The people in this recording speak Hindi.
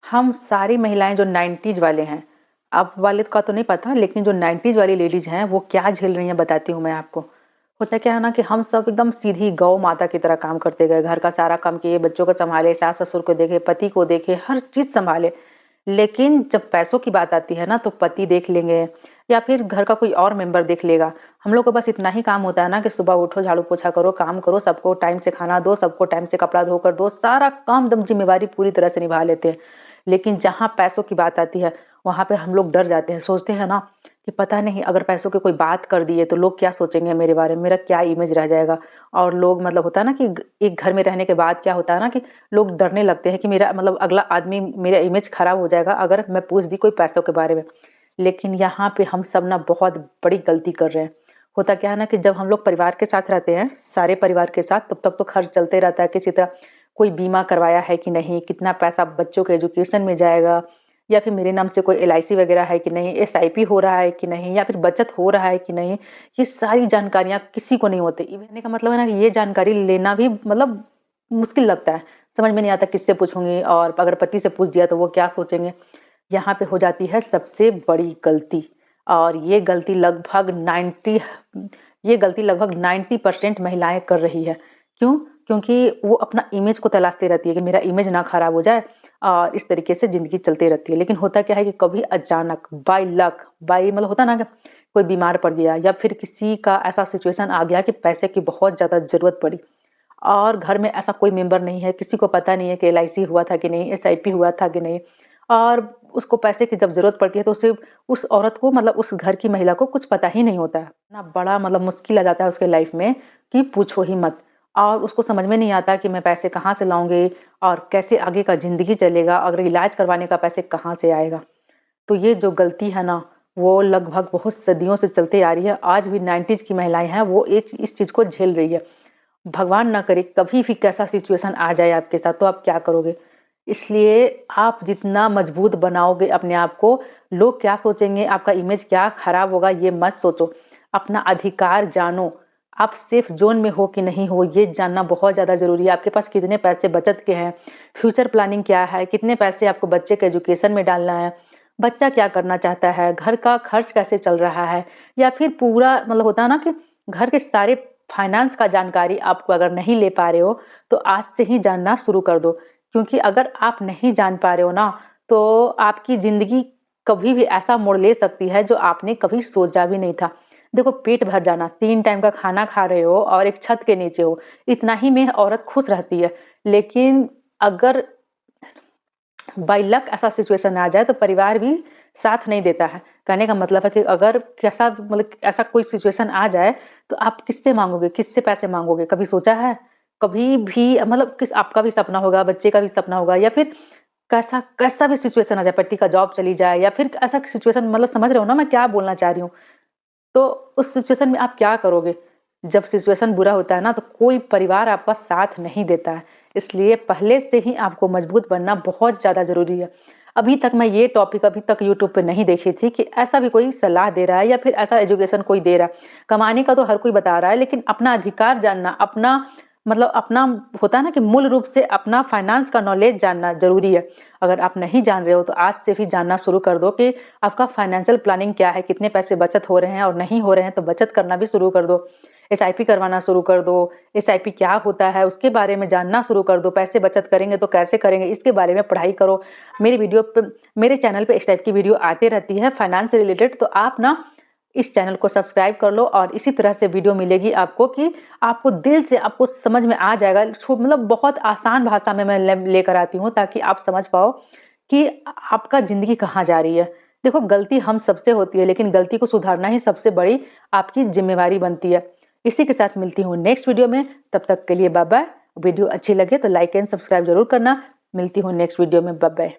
हम सारी महिलाएं जो 90s वाले हैं, अब वाले का तो नहीं पता, लेकिन जो 90s वाली लेडीज हैं वो क्या झेल रही हैं बताती हूँ मैं आपको। होता क्या है ना कि हम सब एकदम सीधी गौ माता की तरह काम करते गए, घर का सारा काम किए, बच्चों को संभाले, सास ससुर को देखे, पति को देखे, हर चीज संभाले। लेकिन जब पैसों की बात आती है ना तो पति देख लेंगे या फिर घर का कोई और मेंबर देख लेगा। हम लोग को बस इतना ही काम होता है ना कि सुबह उठो, झाड़ू पोछा करो, काम करो, सबको टाइम से खाना दो, सबको टाइम से कपड़ा धोकर दो, सारा काम दम जिम्मेवारी पूरी तरह से निभा लेते हैं। लेकिन जहाँ पैसों की बात आती है वहाँ पे हम लोग डर जाते हैं, सोचते हैं ना कि पता नहीं अगर पैसों की कोई बात कर दिए तो लोग क्या सोचेंगे मेरे बारे में, मेरा क्या इमेज रह जाएगा। और लोग मतलब होता है ना कि एक घर में रहने के बाद क्या होता है ना कि लोग डरने लगते हैं कि मेरा मतलब अगला आदमी, मेरा इमेज खराब हो जाएगा अगर मैं पूछ दी कोई पैसों के बारे में। लेकिन यहाँ पे हम सब ना बहुत बड़ी गलती कर रहे हैं। होता क्या है ना कि जब हम लोग परिवार के साथ रहते हैं, सारे परिवार के साथ, तब तक तो खर्च चलते रहता है किसी तरह। कोई बीमा करवाया है कि नहीं, कितना पैसा बच्चों के एजुकेशन में जाएगा, या फिर मेरे नाम से कोई LIC वगैरह है कि नहीं, SIP हो रहा है कि नहीं, या फिर बचत हो रहा है कि नहीं, ये सारी जानकारियाँ किसी को नहीं होती। कहने का मतलब है ना कि ये जानकारी लेना भी मतलब मुश्किल लगता है, समझ में नहीं आता किससे पूछूंगी, और अगर पति से पूछ दिया तो वो क्या सोचेंगे। यहाँ पे हो जाती है सबसे बड़ी गलती। और ये गलती लगभग 90% महिलाएं कर रही है। क्यों? क्योंकि वो अपना इमेज को तलाशती रहती है कि मेरा इमेज ना खराब हो जाए, और इस तरीके से जिंदगी चलती रहती है। लेकिन होता क्या है कि कभी अचानक बाय लक, बाय मतलब होता ना कि कोई बीमार पड़ गया, या फिर किसी का ऐसा सिचुएशन आ गया कि पैसे की बहुत ज्यादा जरूरत पड़ी, और घर में ऐसा कोई मेंबर नहीं है, किसी को पता नहीं है कि LIC हुआ था कि नहीं, SIP हुआ था कि नहीं, और उसको पैसे की जब जरूरत पड़ती है तो उसे, उस औरत को मतलब उस घर की महिला को कुछ पता ही नहीं होता है ना। बड़ा मतलब मुश्किल आ जाता है उसके लाइफ में कि पूछो ही मत। और उसको समझ में नहीं आता कि मैं पैसे कहाँ से लाऊंगी और कैसे आगे का जिंदगी चलेगा, अगर इलाज करवाने का पैसे कहाँ से आएगा। तो ये जो गलती है ना वो लगभग बहुत सदियों से चलते आ रही है। आज भी 90s की महिलाएं हैं वो इस चीज को झेल रही है। भगवान ना करे कभी भी कैसा सिचुएशन आ जाए आपके साथ तो आप क्या करोगे। इसलिए आप जितना मजबूत बनाओगे अपने आप को, लोग क्या सोचेंगे, आपका इमेज क्या खराब होगा, ये मत सोचो। अपना अधिकार जानो, आप सेफ जोन में हो कि नहीं हो ये जानना बहुत ज़्यादा ज़रूरी है। आपके पास कितने पैसे बचत के हैं, फ्यूचर प्लानिंग क्या है, कितने पैसे आपको बच्चे के एजुकेशन में डालना है, बच्चा क्या करना चाहता है, घर का खर्च कैसे चल रहा है, या फिर पूरा मतलब होता है ना कि घर के सारे फाइनेंस का जानकारी आपको अगर नहीं ले पा रहे हो तो आज से ही जानना शुरू कर दो। क्योंकि अगर आप नहीं जान पा रहे हो ना तो आपकी ज़िंदगी कभी भी ऐसा मोड़ ले सकती है जो आपने कभी सोचा भी नहीं था। देखो, पेट भर जाना, 3 टाइम का खाना खा रहे हो और एक छत के नीचे हो, इतना ही में औरत खुश रहती है। लेकिन अगर बाय लक ऐसा सिचुएशन आ जाए तो परिवार भी साथ नहीं देता है। कहने का मतलब है कि अगर कैसा मतलब ऐसा कोई सिचुएशन आ जाए तो आप किससे मांगोगे, किससे पैसे मांगोगे, कभी सोचा है? कभी भी मतलब किस आपका भी सपना होगा, बच्चे का भी सपना होगा, या फिर कैसा कैसा भी सिचुएशन आ जाए, पति का जॉब चली जाए, या फिर ऐसा सिचुएशन, मतलब समझ रहे हो ना मैं क्या बोलना चाह रही हूँ। तो उस सिचुएशन में आप क्या करोगे? जब सिचुएशन बुरा होता है ना तो कोई परिवार आपका साथ नहीं देता है। इसलिए पहले से ही आपको मजबूत बनना बहुत ज़्यादा ज़रूरी है। अभी तक मैं ये टॉपिक अभी तक यूट्यूब पे नहीं देखी थी कि ऐसा भी कोई सलाह दे रहा है या फिर ऐसा एजुकेशन कोई दे रहा है। कमाने का तो हर कोई बता रहा है, लेकिन अपना अधिकार जानना, अपना मतलब अपना होता है ना कि मूल रूप से अपना फाइनेंस का नॉलेज जानना ज़रूरी है। अगर आप नहीं जान रहे हो तो आज से भी जानना शुरू कर दो कि आपका फाइनेंशियल प्लानिंग क्या है, कितने पैसे बचत हो रहे हैं, और नहीं हो रहे हैं तो बचत करना भी शुरू कर दो। SIP करवाना शुरू कर दो। SIP क्या होता है उसके बारे में जानना शुरू कर दो। पैसे बचत करेंगे तो कैसे करेंगे इसके बारे में पढ़ाई करो। मेरे चैनल पे इस टाइप की वीडियो आती रहती है फाइनेंस से रिलेटेड, तो आप ना इस चैनल को सब्सक्राइब कर लो और इसी तरह से वीडियो मिलेगी आपको कि आपको दिल से आपको समझ में आ जाएगा। मतलब बहुत आसान भाषा में मैं लेकर आती हूँ ताकि आप समझ पाओ कि आपका ज़िंदगी कहाँ जा रही है। देखो, गलती हम सबसे होती है, लेकिन गलती को सुधारना ही सबसे बड़ी आपकी ज़िम्मेवारी बनती है। इसी के साथ मिलती हूँ नेक्स्ट वीडियो में, तब तक के लिए बाय बाय। वीडियो अच्छी लगे तो लाइक एंड सब्सक्राइब ज़रूर करना। मिलती हूँ नेक्स्ट वीडियो में, बाय बाय।